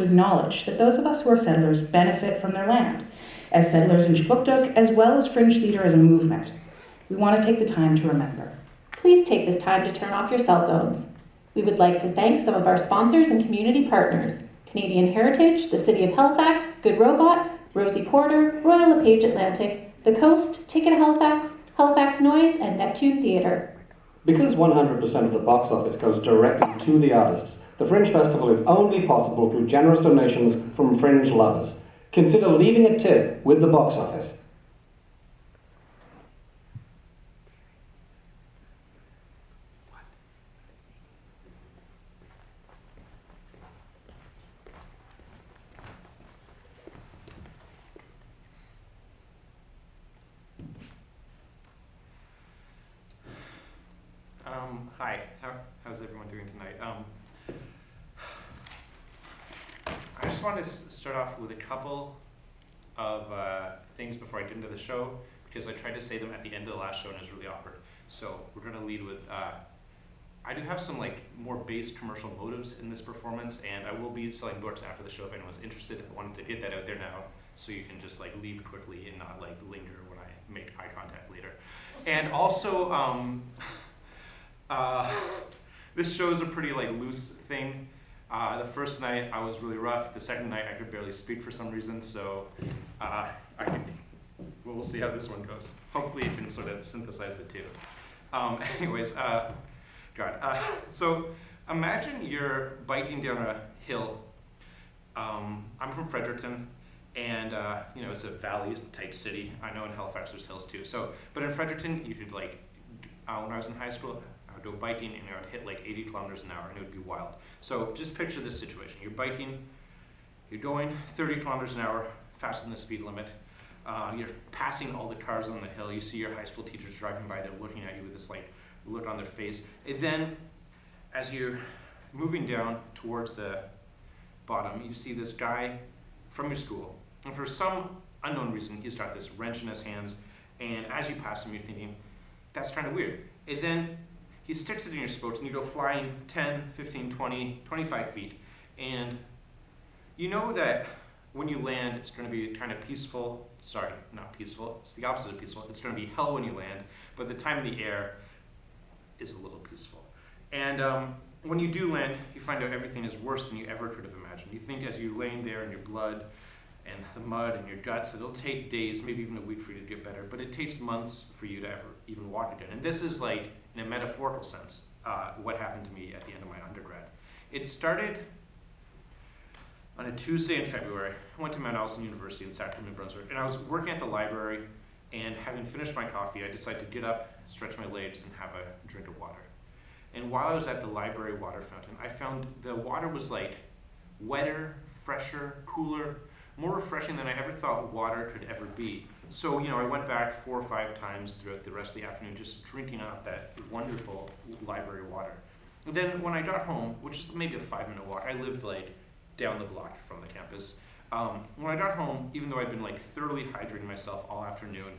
to acknowledge that those of us who are settlers benefit from their land, as settlers in Chipuktuk, as well as Fringe Theatre as a movement. We want to take the time to remember. Please take this time to turn off your cell phones. We would like to thank some of our sponsors and community partners: Canadian Heritage, the City of Halifax, Good Robot, Rosie Porter, Royal LePage Atlantic, The Coast, Ticket Halifax, Halifax Noise, and Neptune Theatre. Because 100% of the box office goes directly to the artists, the Fringe Festival is only possible through generous donations from Fringe lovers. Consider leaving a tip with the box office. Hi, how's everyone doing tonight? I just wanted to start off with a couple of things before I get into the show, because I tried to say them at the end of the last show and it was really awkward. So we're going to lead with, I do have some more base commercial motives in this performance, and I will be selling books after the show if anyone's interested. I wanted to get that out there now so you can just leave quickly and not linger when I make eye contact later. And also, this show is a pretty loose thing. The first night I was really rough. The second night I could barely speak for some reason. So we'll see how this one goes. Hopefully you can sort of synthesize the two. So imagine you're biking down a hill. I'm from Fredericton, and it's a valley type city. I know in Halifax there's hills too. But in Fredericton you could when I was in high school, I would go biking and I would hit 80 kilometers an hour and it would be wild. So just picture this situation. You're biking, you're going 30 kilometers an hour, faster than the speed limit. You're passing all the cars on the hill. You see your high school teachers driving by, they're looking at you with this look on their face. And then as you're moving down towards the bottom, you see this guy from your school. And for some unknown reason, he's got this wrench in his hands. And as you pass him, you're thinking, that's kind of weird. And then he sticks it in your spokes and you go flying 10, 15, 20, 25 feet. And you know that when you land, it's going to be kind of peaceful. Sorry, not peaceful. It's the opposite of peaceful. It's going to be hell when you land, but the time in the air is a little peaceful. And when you do land, you find out everything is worse than you ever could have imagined. You think as you're laying there in your blood and the mud and your guts, it'll take days, maybe even a week for you to get better, but it takes months for you to ever even walk again. And this is in a metaphorical sense, what happened to me at the end of my undergrad. It started on a Tuesday in February. I went to Mount Allison University in Sackville, New Brunswick, and I was working at the library, and having finished my coffee, I decided to get up, stretch my legs, and have a drink of water. And while I was at the library water fountain, I found the water was wetter, fresher, cooler, more refreshing than I ever thought water could ever be. So, I went back 4 or 5 times throughout the rest of the afternoon just drinking out that wonderful library water. And then when I got home, which is maybe a 5-minute walk, I lived down the block from the campus. When I got home, even though I'd been thoroughly hydrating myself all afternoon,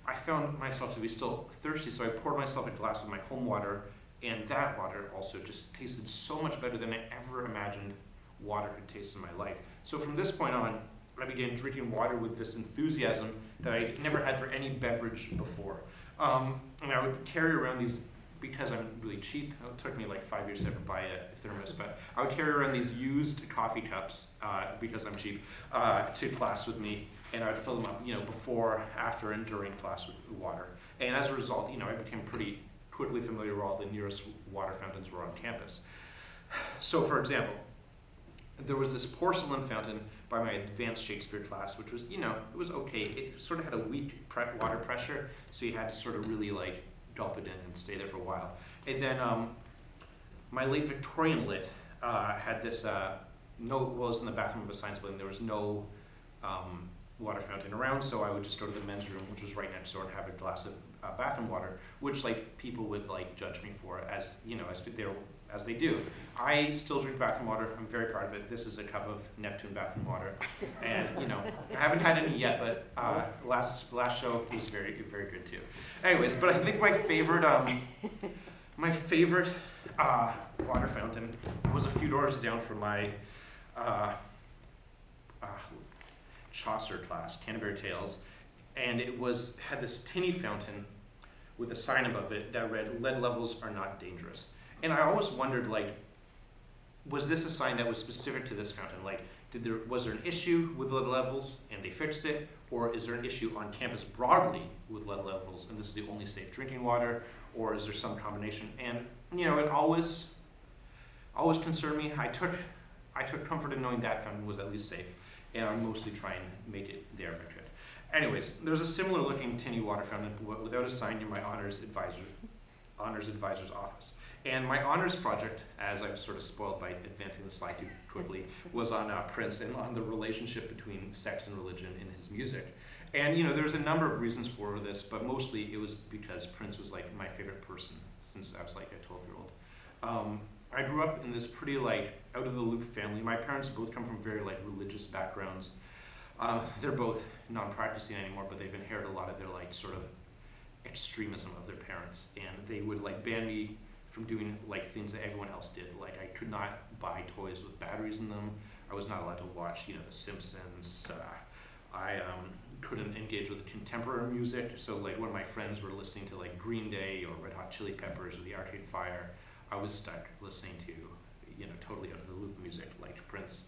I found myself to be still thirsty, so I poured myself a glass of my home water, and that water also just tasted so much better than I ever imagined water could taste in my life. So from this point on, I began drinking water with this enthusiasm that I never had for any beverage before. And I would carry around these, because I'm really cheap, it took me 5 years to ever buy a thermos, but I would carry around these used coffee cups, because I'm cheap, to class with me, and I would fill them up, before, after, and during class with water. And as a result, I became pretty quickly familiar with all the nearest water fountains were on campus. So for example, there was this porcelain fountain by my advanced Shakespeare class, which was, it was okay. It sort of had a weak water pressure, so you had to sort of really gulp it in and stay there for a while. And then my late Victorian lit had this, it was in the bathroom of a science building. There was no water fountain around, so I would just go to the men's room, which was right next door, and have a glass of bathroom water, which people would judge me for, as as they do. I still drink bathroom water. I'm very proud of it. This is a cup of Neptune bathroom water, and I haven't had any yet, but last show was very very good too. Anyways, but I think my favorite water fountain was a few doors down from my Chaucer class, Canterbury Tales, and it had this tinny fountain with a sign above it that read, "Lead levels are not dangerous." And I always wondered, like, was this a sign that was specific to this fountain? Like, was there an issue with lead levels and they fixed it? Or is there an issue on campus broadly with lead levels and this is the only safe drinking water? Or is there some combination? And, it always concerned me. I took comfort in knowing that fountain was at least safe. And I mostly try and make it there if I could. Anyways, there's a similar looking tinny water fountain without a sign near my honors advisor's office. And my honors project, as I've sort of spoiled by advancing the slide too quickly, was on Prince and on the relationship between sex and religion in his music. And there's a number of reasons for this, but mostly it was because Prince was like my favorite person since I was like a 12-year-old. I grew up in this pretty like out of the loop family. My parents both come from very like religious backgrounds. They're both non-practicing anymore, but they've inherited a lot of their like sort of extremism of their parents, and they would like ban me from doing like things that everyone else did. Like I could not buy toys with batteries in them. I was not allowed to watch, The Simpsons. I couldn't engage with contemporary music. So like when my friends were listening to like Green Day or Red Hot Chili Peppers or the Arcade Fire, I was stuck listening to, totally out of the loop music like Prince.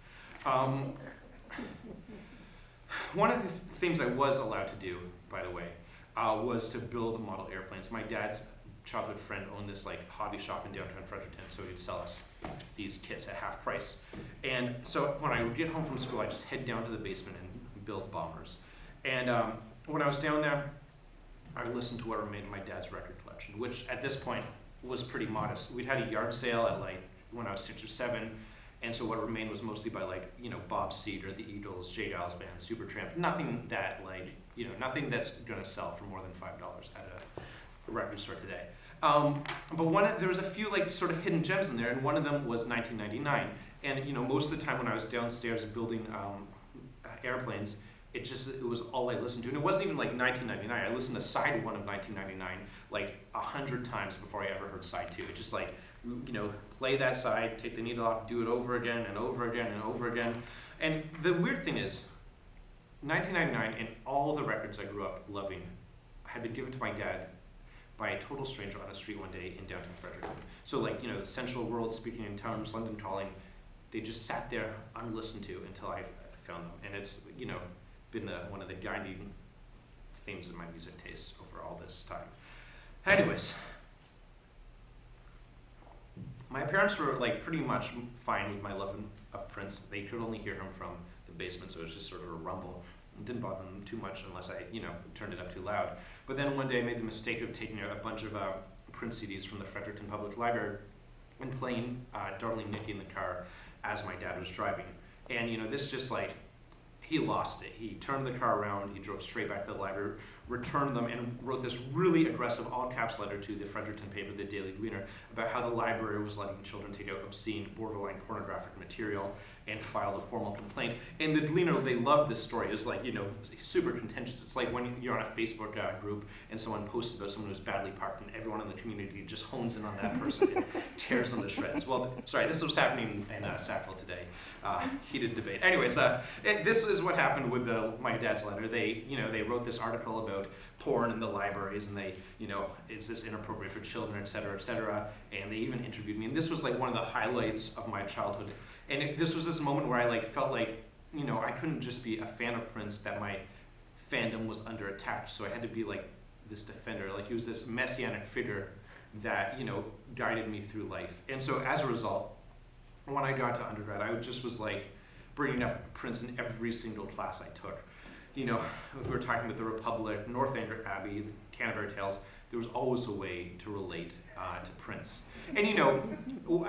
One of the things I was allowed to do, by the way, was to build model airplanes. My dad's childhood friend owned this like hobby shop in downtown Fredericton, so he'd sell us these kits at half price. And so when I would get home from school, I'd just head down to the basement and build bombers. And when I was down there, I listened to what remained of my dad's record collection, which at this point was pretty modest. We'd had a yard sale at like when I was 6 or 7, and so what remained was mostly by like Bob Seger, the Eagles, J. Giles Band, Supertramp. Nothing that like nothing that's gonna sell for more than $5 at a record store today. But there was a few like sort of hidden gems in there, and one of them was 1999. And most of the time when I was downstairs building airplanes, it was all I listened to, and it wasn't even like 1999. I listened to side 1 of 1999 like 100 times before I ever heard side 2. It just like play that side, take the needle off, do it over again and over again and over again. And the weird thing is, 1999 and all the records I grew up loving had been given to my dad by a total stranger on the street one day in downtown Fredericton. So like, the Central World, Speaking in Tongues, London Calling, they just sat there unlistened to until I found them. And it's, been one of the guiding themes of my music tastes over all this time. Anyways, my parents were like pretty much fine with my love of Prince. They could only hear him from the basement, so it was just sort of a rumble. It didn't bother them too much unless I, turned it up too loud. But then one day I made the mistake of taking out a bunch of Prince CDs from the Fredericton Public Library and playing Darling Nikki in the car as my dad was driving. And this just like, he lost it. He turned the car around, he drove straight back to the library, returned them, and wrote this really aggressive all-caps letter to the Fredericton paper, the Daily Gleaner, about how the library was letting children take out obscene, borderline pornographic material, and filed a formal complaint. And the Gleaner, they loved this story. It was like, super contentious. It's like when you're on a Facebook group and someone posts about someone who's badly parked, and everyone in the community just hones in on that person and tears them to shreds. Well, sorry, this was happening in Sackville today. Heated debate. Anyways, this is what happened with my dad's letter. They wrote this article about porn in the libraries, and they, is this inappropriate for children, et cetera, and they even interviewed me. And this was like one of the highlights of my childhood. And this was this moment where I like felt like, I couldn't just be a fan of Prince, that my fandom was under attack. So I had to be like this defender. Like he was this messianic figure that, guided me through life. And so as a result, when I got to undergrad, I just was like bringing up Prince in every single class I took. If we were talking about the Republic, Northanger Abbey, the Canterbury Tales, there was always a way to relate to Prince. And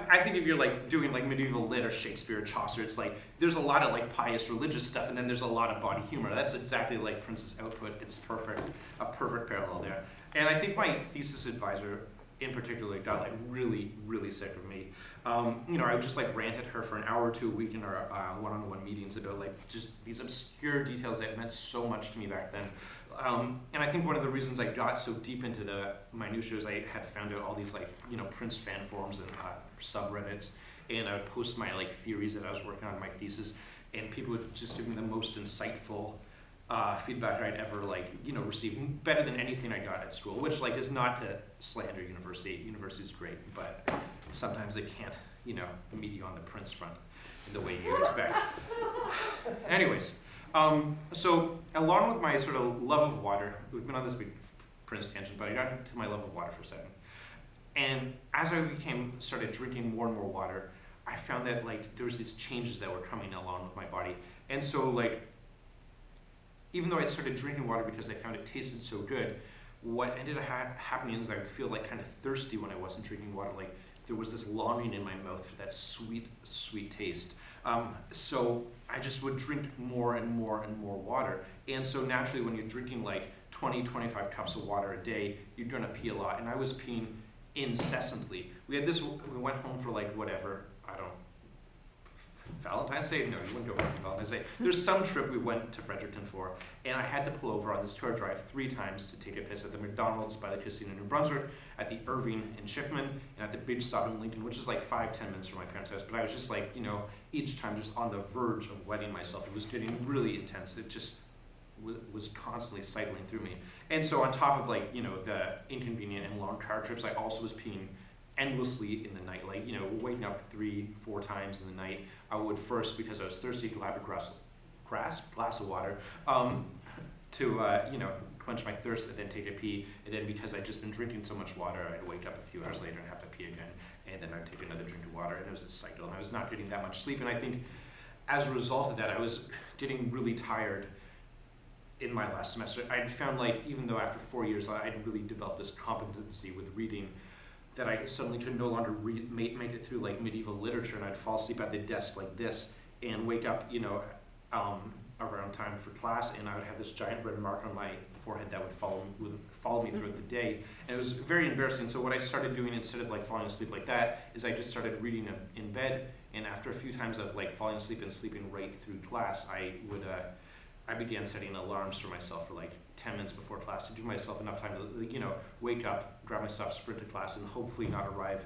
I think if you're like doing like medieval lit or Shakespeare or Chaucer, it's like there's a lot of like pious religious stuff, and then there's a lot of body humor. That's exactly like Prince's output. It's perfect, a perfect parallel there. And I think my thesis advisor in particular got like really, really sick of me. I would just like rant at her for an hour or two a week in our one-on-one meetings about like just these obscure details that meant so much to me back then. And I think one of the reasons I got so deep into the minutiae is I had found out all these like, Prince fan forums and subreddits, and I would post my like theories that I was working on in my thesis. and people would just give me the most insightful feedback I'd ever received, better than anything I got at school. Which is not to slander university. University's great, but sometimes they can't meet you on the Prince front in the way you expect. Anyways, so along with my sort of love of water, we've been on this big Prince tangent, but I got into my love of water for a second. And as I started drinking more and more water, I found that there was these changes that were coming along with my body. And so even though I started drinking water because I found it tasted so good, what ended up happening is I would feel kind of thirsty when I wasn't drinking water. There was this longing in my mouth for that sweet, sweet taste. So I just would drink more and more and more water. And so naturally when you're drinking 20, 25 cups of water a day, you're gonna pee a lot. And I was peeing incessantly. We went home for Valentine's Day? No, you wouldn't go home for Valentine's Day. There's some trip we went to Fredericton for, and I had to pull over on this tour drive 3 times to take a piss at the McDonald's by the casino in New Brunswick, at the Irving in Shipman, and at the Big Stop in Lincoln, which is 5-10 minutes from my parents' house. But I was just each time just on the verge of wetting myself. It was getting really intense. It just was constantly cycling through me. And so on top of the inconvenient and long car trips, I also was peeing endlessly in the night, waking up 3-4 times in the night. I would first, because I was thirsty, grab a glass of water to quench my thirst, and then take a pee. And then because I'd just been drinking so much water, I'd wake up a few hours later and have to pee again, and then I'd take another drink of water, and it was this cycle. And I was not getting that much sleep, and I think as a result of that, I was getting really tired in my last semester. I'd found even though after 4 years I'd really developed this competency with reading, that I suddenly could no longer make it through medieval literature, and I'd fall asleep at the desk like this and wake up around time for class, and I would have this giant red mark on my forehead that would follow me throughout the day, and it was very embarrassing. So what I started doing, instead of falling asleep like that, is I just started reading in bed, and after a few times of falling asleep and sleeping right through class, I began setting alarms for myself for 10 minutes before class to give myself enough time to wake up, grab my stuff, sprint to class, and hopefully not arrive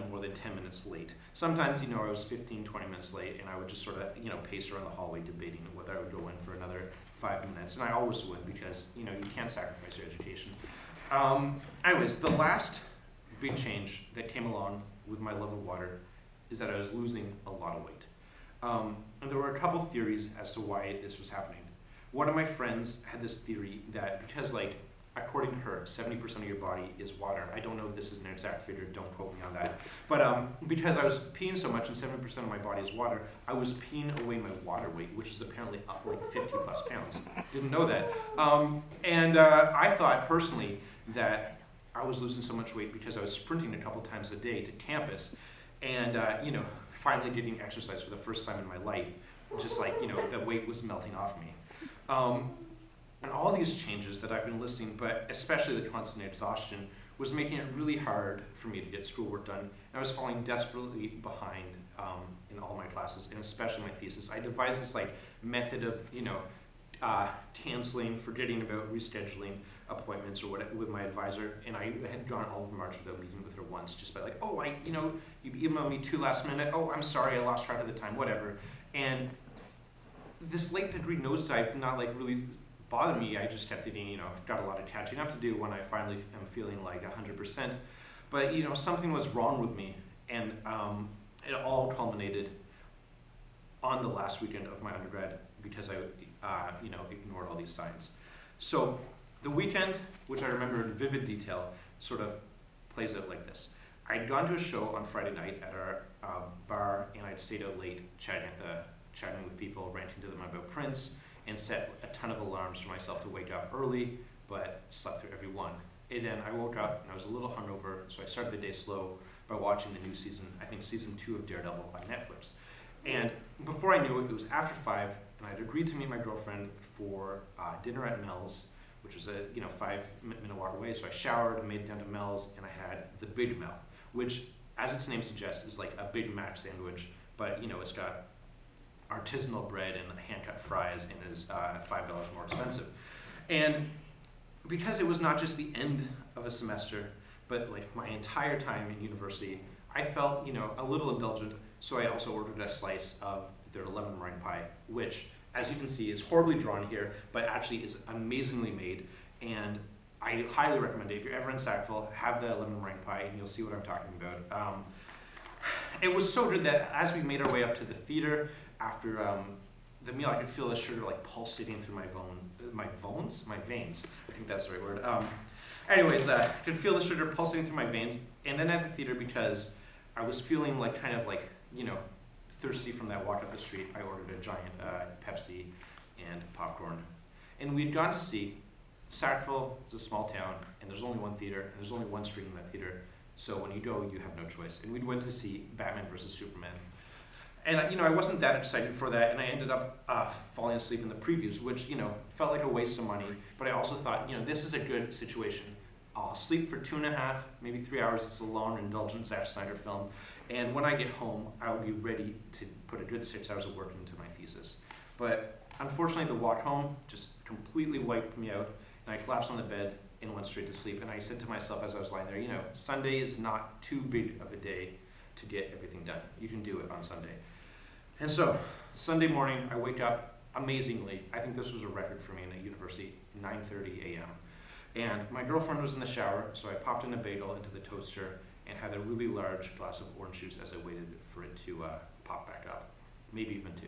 more than 10 minutes late. Sometimes I was 15-20 minutes late, and I would just sort of pace around the hallway debating whether I would go in for another 5 minutes, and I always would, because you can't sacrifice your education. Anyways, the last big change that came along with my love of water is that I was losing a lot of weight. And there were a couple theories as to why this was happening. One of my friends had this theory that because according to her, 70% of your body is water. I don't know if this is an exact figure, don't quote me on that. But because I was peeing so much and 70% of my body is water, I was peeing away my water weight, which is apparently up 50 plus pounds. Didn't know that. And I thought personally that I was losing so much weight because I was sprinting a couple times a day to campus, and finally getting exercise for the first time in my life. Just the weight was melting off me. And all these changes that I've been listing, but especially the constant exhaustion, was making it really hard for me to get schoolwork done. And I was falling desperately behind in all my classes, and especially my thesis. I devised this method of canceling, forgetting about rescheduling appointments or what with my advisor, and I had gone all of March without meeting with her once, just by you emailed me too last minute. Oh, I'm sorry, I lost track of the time, whatever. And this late degree nosedive did not really bother me. I just kept thinking, I've got a lot of catching up to do when I finally am feeling 100%. But something was wrong with me, and it all culminated on the last weekend of my undergrad because I ignored all these signs. So the weekend, which I remember in vivid detail, sort of plays out like this. I'd gone to a show on Friday night at our bar, and I'd stayed out late chatting with people, ranting to them about Prince, and set a ton of alarms for myself to wake up early, but slept through every one. And then I woke up and I was a little hungover, so I started the day slow by watching the new season, I think season 2 of Daredevil on Netflix. And before I knew it, it was after 5, and I'd agreed to meet my girlfriend for dinner at Mel's, which was a 5-minute walk away. So I showered and made it down to Mel's, and I had the Big Mel, which, as its name suggests, is a Big Mac sandwich, but it's got artisanal bread and hand-cut fries, and is $5 more expensive. And because it was not just the end of a semester, but my entire time in university, I felt a little indulgent. So I also ordered a slice of their lemon meringue pie, which, as you can see, is horribly drawn here, but actually is amazingly made. And I highly recommend it. If you're ever in Sackville, have the lemon meringue pie, and you'll see what I'm talking about. It was so good that as we made our way up to the theater, after the meal, I could feel the sugar like pulsating through my veins. I think that's the right word. Anyways, I could feel the sugar pulsating through my veins. And then at the theater, because I was feeling like kind of like, thirsty from that walk up the street, I ordered a giant Pepsi and popcorn. And we'd gone to see Sackville is a small town, and there's only one theater, and there's only one screen in that theater. So when you go, you have no choice. And we went to see Batman versus Superman. And I wasn't that excited for that, and I ended up falling asleep in the previews, which felt like a waste of money. But I also thought, this is a good situation. I'll sleep for 2.5, maybe 3 hours. It's a long, indulgent Zack Snyder film. And when I get home, I'll be ready to put a good 6 hours of work into my thesis. But unfortunately, the walk home just completely wiped me out, and I collapsed on the bed and went straight to sleep. And I said to myself as I was lying there, Sunday is not too big of a day to get everything done. You can do it on Sunday. And so, Sunday morning, I wake up amazingly. I think this was a record for me in the university, 9:30 a.m. And my girlfriend was in the shower, so I popped in a bagel into the toaster and had a really large glass of orange juice as I waited for it to pop back up, maybe even 2.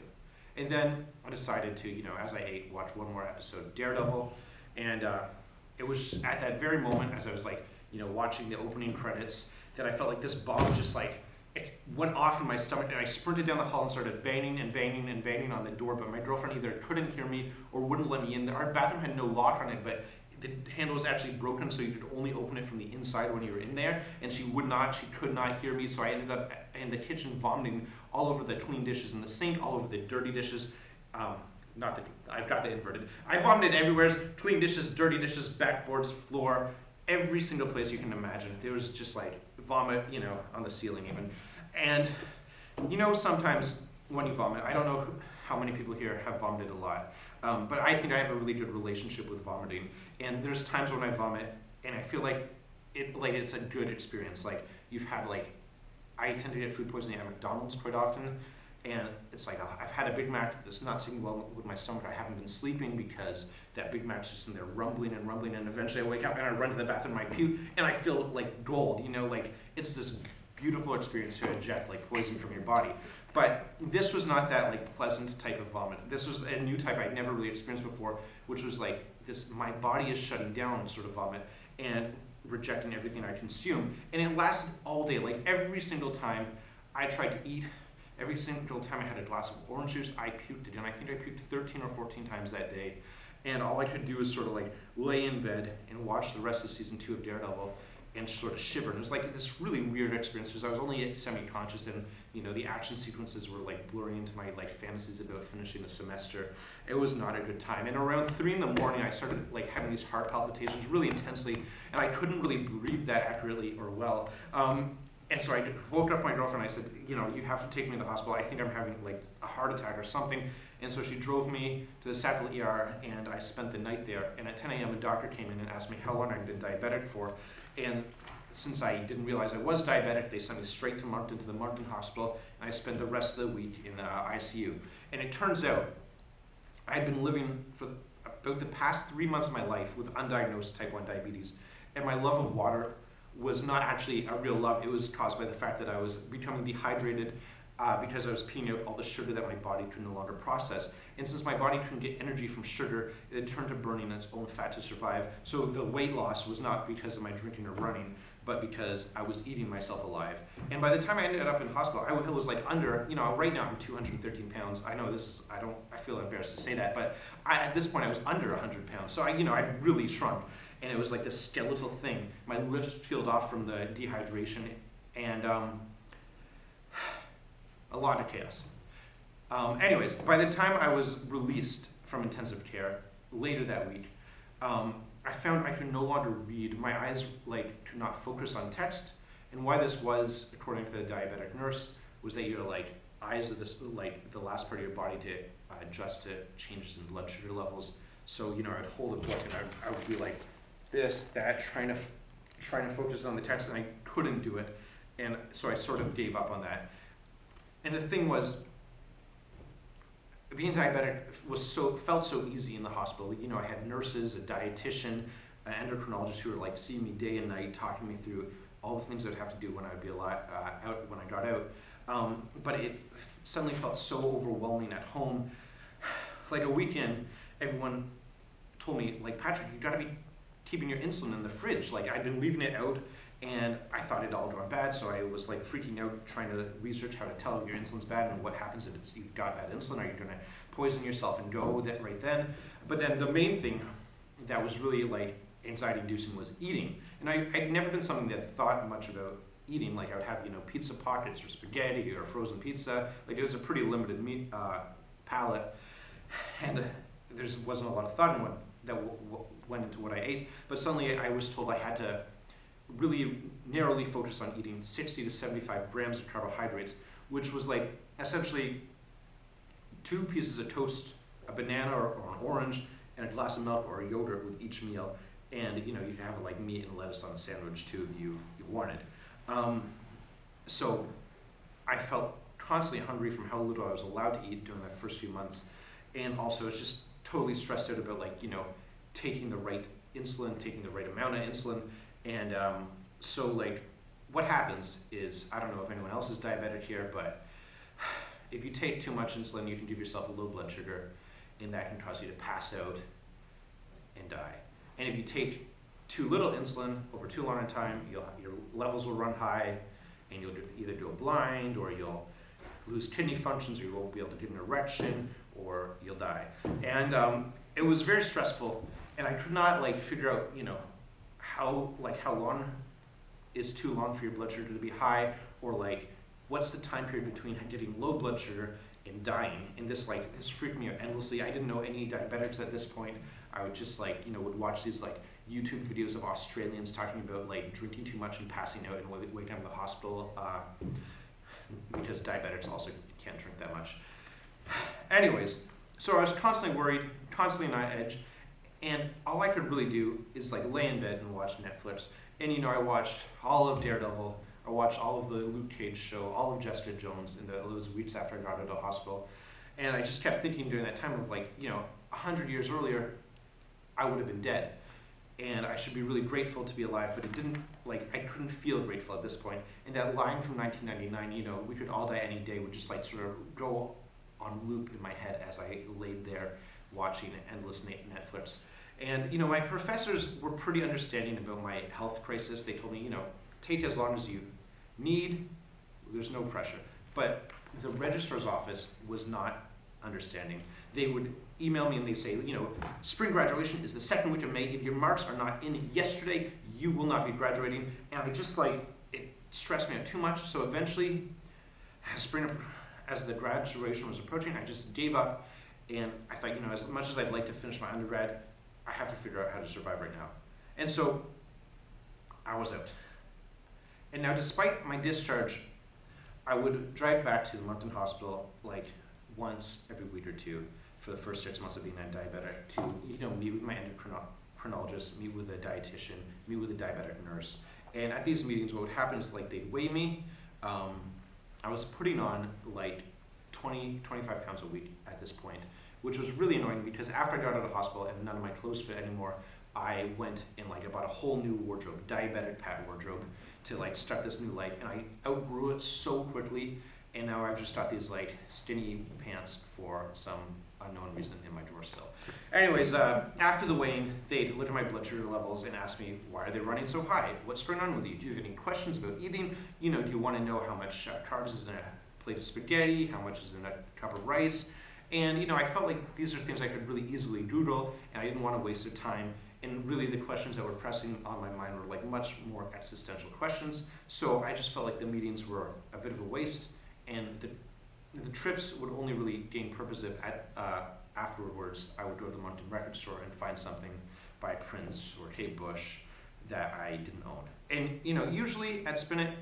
And then I decided to, as I ate, watch one more episode of Daredevil. And it was at that very moment, as I was watching the opening credits, that I felt like this bomb just it went off in my stomach, and I sprinted down the hall and started banging and banging and banging on the door. But my girlfriend either couldn't hear me or wouldn't let me in. Our bathroom had no lock on it, but the handle was actually broken, so you could only open it from the inside when you were in there. And she could not hear me, so I ended up in the kitchen vomiting all over the clean dishes in the sink, all over the dirty dishes. I've got the inverted. I vomited everywhere: clean dishes, dirty dishes, backboards, floor, every single place you can imagine. There was just vomit, on the ceiling even. And sometimes when you vomit, I don't know how many people here have vomited a lot, but I think I have a really good relationship with vomiting. And there's times when I vomit and I feel like it's a good experience. You've had I tend to get food poisoning at McDonald's quite often, and it's I've had a Big Mac that's not sitting well with my stomach. I haven't been sleeping because that Big Mac's just in there rumbling, and eventually I wake up and I run to the bathroom and I puke, and I feel like gold, it's this beautiful experience to eject poison from your body. But this was not that pleasant type of vomit. This was a new type I'd never really experienced before, which was this my body is shutting down sort of vomit and rejecting everything I consume. And it lasted all day. Every single time I tried to eat, every single time I had a glass of orange juice, I puked it. And I think I puked 13 or 14 times that day. And all I could do was sort of lay in bed and watch the rest of season 2 of Daredevil and sort of shiver. And it was this really weird experience because I was only semi-conscious, and the action sequences were blurring into my fantasies about finishing the semester. It was not a good time. And around 3 a.m, I started having these heart palpitations really intensely, and I couldn't really breathe that accurately or well. And so I woke up my girlfriend. I said, you have to take me to the hospital. I think I'm having a heart attack or something. And so she drove me to the Sackville ER, and I spent the night there. And at 10 a.m, a doctor came in and asked me how long I'd been diabetic for. And since I didn't realize I was diabetic, they sent me straight to Moncton, to the Moncton Hospital, and I spent the rest of the week in the ICU. And it turns out I'd been living for about the past 3 months of my life with undiagnosed type 1 diabetes. And my love of water was not actually a real love. It was caused by the fact that I was becoming dehydrated because I was peeing out all the sugar that my body could no longer process. And since my body couldn't get energy from sugar, it had turned to burning its own fat to survive. So the weight loss was not because of my drinking or running, but because I was eating myself alive. And by the time I ended up in hospital, I was under, right now I'm 213 pounds. I know I feel embarrassed to say that, but at this point I was under 100 pounds. So I really shrunk. And it was this skeletal thing. My lips peeled off from the dehydration, and a lot of chaos. Anyways, by the time I was released from intensive care later that week, I found I could no longer read. My eyes could not focus on text. And why this was, according to the diabetic nurse, was that your eyes are this the last part of your body to adjust to changes in blood sugar levels. So I'd hold a book and I would be this, that, trying to focus on the text, and I couldn't do it. And so I sort of gave up on that. And the thing was, being diabetic felt so easy in the hospital. You know, I had nurses, a dietitian, an endocrinologist who were like seeing me day and night, talking me through all the things I'd have to do when I'd be out when I got out. But it suddenly felt so overwhelming at home. Like a weekend, everyone told me, like, Patrick, you gotta be keeping your insulin in the fridge. Like, I'd been leaving it out and I thought it all gone bad, so I was like freaking out trying to research how to tell if your insulin's bad and what happens if you've got bad insulin. Are you gonna poison yourself and go with it right then? But then the main thing that was really like anxiety inducing was eating. And I'd never been something that thought much about eating. Like I would have, you know, pizza pockets or spaghetti or frozen pizza. Like it was a pretty limited meat palate, and there wasn't a lot of thought in what that went into what I ate. But suddenly I was told I had to really narrowly focus on eating 60 to 75 grams of carbohydrates, which was like essentially 2 pieces of toast, a banana or an orange, and a glass of milk or a yogurt with each meal. And you know, you could have like meat and lettuce on a sandwich too if you wanted. So I felt constantly hungry from how little I was allowed to eat during the first few months, and also was just totally stressed out about, like, you know, taking the right insulin, taking the right amount of insulin. And so like what happens is, I don't know if anyone else is diabetic here, but if you take too much insulin, you can give yourself a low blood sugar, and that can cause you to pass out and die. And if you take too little insulin over too long a time, your levels will run high, and you'll either go blind, or you'll lose kidney functions, or you won't be able to get an erection, or you'll die. And it was very stressful, and I could not like figure out, you know, how long is too long for your blood sugar to be high, or like what's the time period between getting low blood sugar and dying. And this freaked me out endlessly. I didn't know any diabetics at this point. I would just like, you know, would watch these like YouTube videos of Australians talking about like drinking too much and passing out and waking up in the hospital, because diabetics also can't drink that much. Anyways, so I was constantly worried, constantly on edge, and all I could really do is like lay in bed and watch Netflix. And you know, I watched all of Daredevil, I watched all of the Luke Cage show, all of Jessica Jones in those weeks after I got out of hospital. And I just kept thinking during that time of like, you know, 100 years earlier, I would have been dead. And I should be really grateful to be alive, but it didn't, like, I couldn't feel grateful at this point. And that line from 1999, you know, we could all die any day, would just like sort of go on loop in my head as I laid there watching endless Netflix. And, you know, my professors were pretty understanding about my health crisis. They told me, you know, take as long as you need, there's no pressure. But the registrar's office was not understanding. They would email me and they say, you know, spring graduation is the second week of May. If your marks are not in yesterday, you will not be graduating. And I just like, it stressed me out too much. So eventually, as the graduation was approaching, I just gave up. And I thought, you know, as much as I'd like to finish my undergrad, I have to figure out how to survive right now. And so I was out. And now, despite my discharge, I would drive back to the Moncton Hospital like once every week or two for the first 6 months of being a diabetic to, you know, meet with my endocrinologist, meet with a dietitian, meet with a diabetic nurse. And at these meetings, what would happen is like they'd weigh me. I was putting on like 20, 25 pounds a week at this point, which was really annoying because after I got out of the hospital and none of my clothes fit anymore, I went and like bought a whole new wardrobe, diabetic pad wardrobe, to like start this new life. And I outgrew it so quickly, and now I've just got these like skinny pants for some unknown reason in my drawer still. Anyways, after the weighing, they'd look at my blood sugar levels and ask me, why are they running so high? What's going on with you? Do you have any questions about eating? You know, do you want to know how much carbs is in a plate of spaghetti? How much is in a cup of rice? And, you know, I felt like these are things I could really easily Google, and I didn't want to waste their time. And really the questions that were pressing on my mind were like much more existential questions. So I just felt like the meetings were a bit of a waste, and the trips would only really gain purpose if afterwards I would go to the Moncton record store and find something by Prince or Kate Bush that I didn't own. And, you know, usually at Spin It,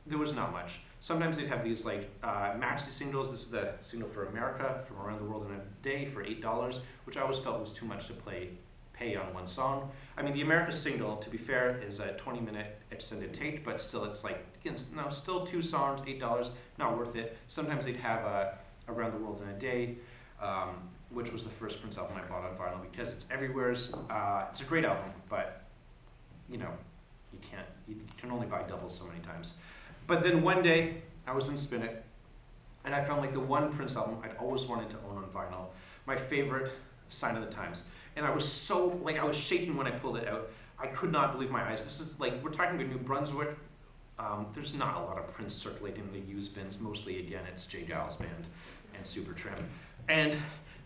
there was not much. Sometimes they'd have these like maxi singles. This is the single for America from Around the World in a Day for $8, which I always felt was too much to pay on one song. I mean, the America single, to be fair, is a 20-minute extended take, but still it's like, again, no, still 2 songs, $8, not worth it. Sometimes they'd have Around the World in a Day. which was the first Prince album I bought on vinyl because it's everywhere. It's a great album, but you know, you can only buy doubles so many times. But then one day I was in Spin It, and I found like the one Prince album I'd always wanted to own on vinyl, my favorite, Sign of the Times. And I was so, like, I was shaking when I pulled it out. I could not believe my eyes. This is like, we're talking about New Brunswick. There's not a lot of Prince circulating in the used bins. Mostly, again, it's J. Giles Band and Super Trim. And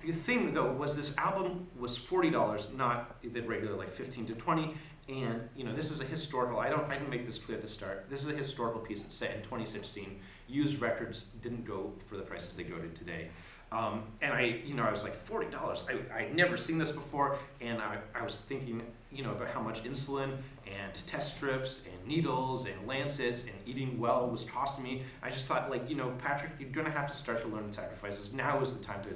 the thing, though, was this album was $40, not the regular like 15 to 20. And you know, this is a historical. I didn't make this clear at the start. This is a historical piece. It's set in 2016. Used records didn't go for the prices they go to today. And I was like $40. I'd never seen this before, and I was thinking, about how much insulin and test strips and needles and lancets and eating well was costing me. I just thought, Patrick, you're gonna have to start to learn the sacrifices. Now is the time to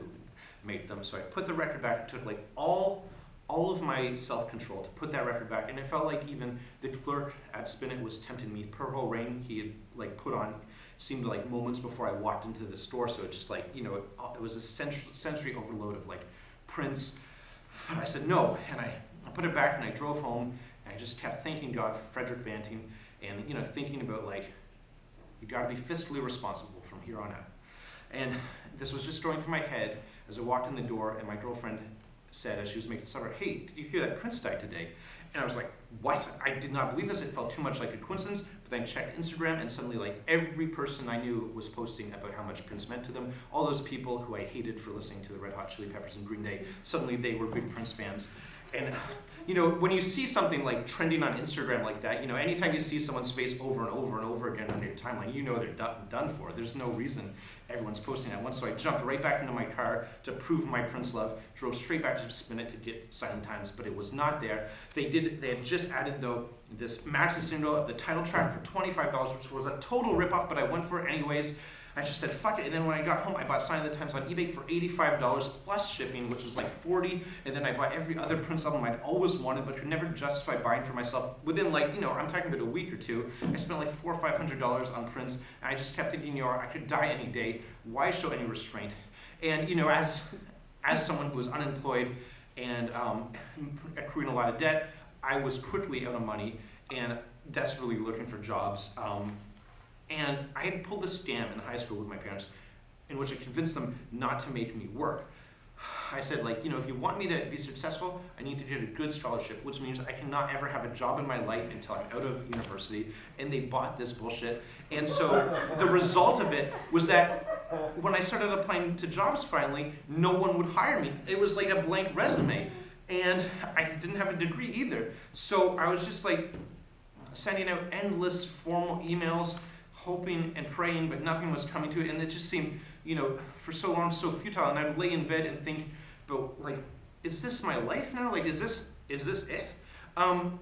make them. So I put the record back. It took like all of my self-control to put that record back, and it felt like even the clerk at Spin It was tempting me. Purple Rain he had like put on seemed like moments before I walked into the store, so it just like, it was a sensory overload of like Prince. And I said no, and I put it back and I drove home, and I just kept thanking God for Frederick Banting, and thinking about like, you gotta be fiscally responsible from here on out. And this was just going through my head as I walked in the door, and my girlfriend said as she was making supper, "Hey, did you hear that Prince died today?" And I was like, what? I did not believe this. It felt too much like a coincidence. But then I checked Instagram, and suddenly like every person I knew was posting about how much Prince meant to them. All those people who I hated for listening to the Red Hot Chili Peppers and Green Day, suddenly they were big Prince fans. And when you see something like trending on Instagram like that, anytime you see someone's face over and over and over again on your timeline, they're done for. There's no reason everyone's posting at once. So I jumped right back into my car to prove my Prince love, drove straight back to Spin It to get Silent Times, but it was not there. They had just added, though, this maxi single of the title track for $25, which was a total ripoff, but I went for it anyways. I just said, fuck it. And then when I got home, I bought Sign of the Times on eBay for $85 plus shipping, which was like $40. And then I bought every other Prince album I'd always wanted, but could never justify buying for myself. Within I'm talking about a week or two, I spent like $400 or $500 on Prince. And I just kept thinking, I could die any day. Why show any restraint? And, as someone who was unemployed and accruing a lot of debt, I was quickly out of money and desperately looking for jobs. And I had pulled this scam in high school with my parents in which I convinced them not to make me work. I said, if you want me to be successful, I need to get a good scholarship, which means I cannot ever have a job in my life until I'm out of university. And they bought this bullshit. And so the result of it was that when I started applying to jobs finally, no one would hire me. It was like a blank resume. And I didn't have a degree either. So I was just sending out endless formal emails, hoping and praying, but nothing was coming to it, and it just seemed, for so long, so futile. And I'd lay in bed and think, but is this my life now? Is this it? And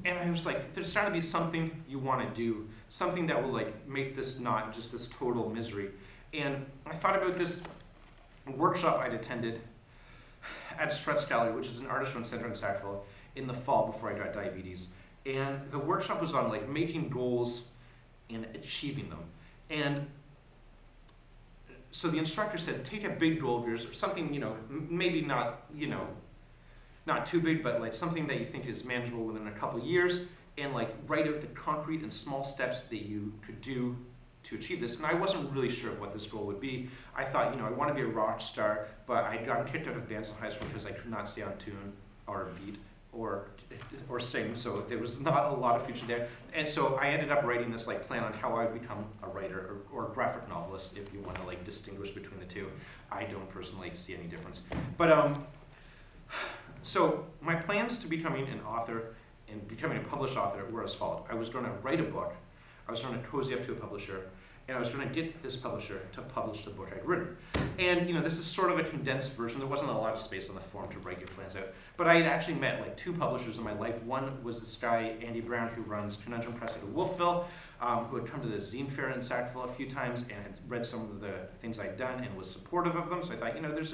I was like, there's got to be something you want to do, something that will make this not just this total misery. And I thought about this workshop I'd attended at Struts Gallery, which is an artist-run center in Sackville, in the fall before I got diabetes. And the workshop was on making goals and achieving them. And so the instructor said, take a big goal of yours, or something, maybe not, not too big, but something that you think is manageable within a couple years, and write out the concrete and small steps that you could do to achieve this. And I wasn't really sure of what this goal would be. I thought, I want to be a rock star, but I'd gotten kicked out of bands in high school because I could not stay on tune or beat or sing, so there was not a lot of future there. And so I ended up writing this plan on how I would become a writer or a graphic novelist, if you want to distinguish between the two. I don't personally see any difference. But so my plans to becoming an author and becoming a published author were as followed. I was going to write a book, I was going to cozy up to a publisher, and I was going to get this publisher to publish the book I'd written. And this is sort of a condensed version. There wasn't a lot of space on the form to write your plans out. But I had actually met two publishers in my life. One was this guy, Andy Brown, who runs Conundrum Press at Wolfville, who had come to the Zine Fair in Sackville a few times and had read some of the things I'd done and was supportive of them. So I thought, there's